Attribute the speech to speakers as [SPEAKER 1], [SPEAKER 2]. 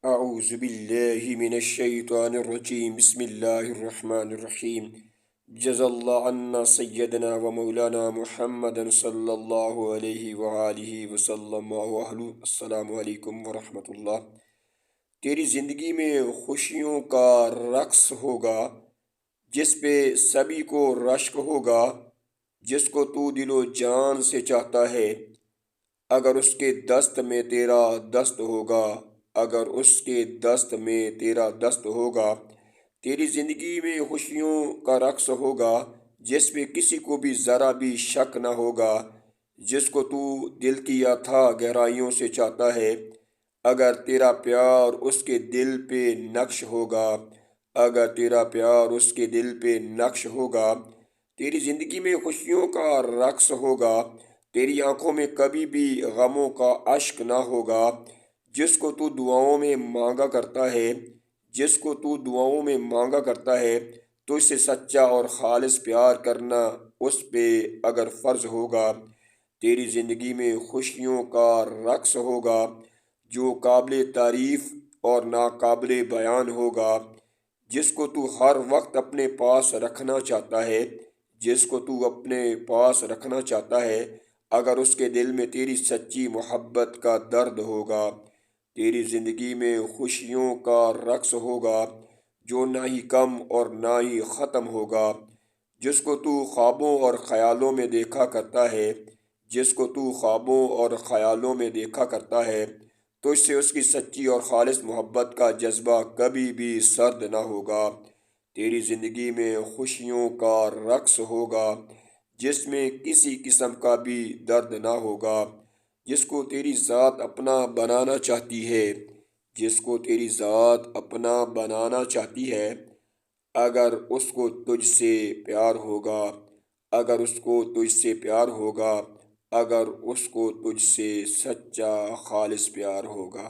[SPEAKER 1] اعوذ باللہ من الشیطان الرجیم بسم اللہ الرحمن الرحیم جزا اللہ عنا سیدنا و مولانا محمد صلی اللہ علیہ وآلہ وسلم السلام علیکم ورحمۃ اللہ۔ تیری زندگی میں خوشیوں کا رقص ہوگا، جس پہ سبھی کو رشک ہوگا، جس کو تو دل و جان سے چاہتا ہے، اگر اس کے دست میں تیرا دست ہوگا، اگر اس کے دست میں تیرا دست ہوگا، تیری زندگی میں خوشیوں کا رقص ہوگا، جس پہ کسی کو بھی ذرا بھی شک نہ ہوگا، جس کو تو دل کی اتھاہ گہرائیوں سے چاہتا ہے، اگر تیرا پیار اس کے دل پہ نقش ہوگا، اگر تیرا پیار اس کے دل پہ نقش ہوگا، تیری زندگی میں خوشیوں کا رقص ہوگا، تیری آنکھوں میں کبھی بھی غموں کا اشک نہ ہوگا، جس کو تو دعاؤں میں مانگا کرتا ہے، جس کو تو دعاؤں میں مانگا کرتا ہے، تو اس سے سچا اور خالص پیار کرنا اس پہ اگر فرض ہوگا، تیری زندگی میں خوشیوں کا رقص ہوگا، جو قابل تعریف اور ناقابل بیان ہوگا، جس کو تو ہر وقت اپنے پاس رکھنا چاہتا ہے، جس کو تو اپنے پاس رکھنا چاہتا ہے، اگر اس کے دل میں تیری سچی محبت کا درد ہوگا، تیری زندگی میں خوشیوں کا رقص ہوگا، جو نہ ہی کم اور نہ ہی ختم ہوگا، جس کو تو خوابوں اور خیالوں میں دیکھا کرتا ہے، جس کو تو خوابوں اور خیالوں میں دیکھا کرتا ہے، تو اس سے اس کی سچی اور خالص محبت کا جذبہ کبھی بھی سرد نہ ہوگا۔ تیری زندگی میں خوشیوں کا رقص ہوگا، جس میں کسی قسم کا بھی درد نہ ہوگا، جس کو تیری ذات اپنا بنانا چاہتی ہے، جس کو تیری ذات اپنا بنانا چاہتی ہے، اگر اس کو تجھ سے پیار ہوگا، اگر اس کو تجھ سے پیار ہوگا، اگر اس کو تجھ سے سچا خالص پیار ہوگا۔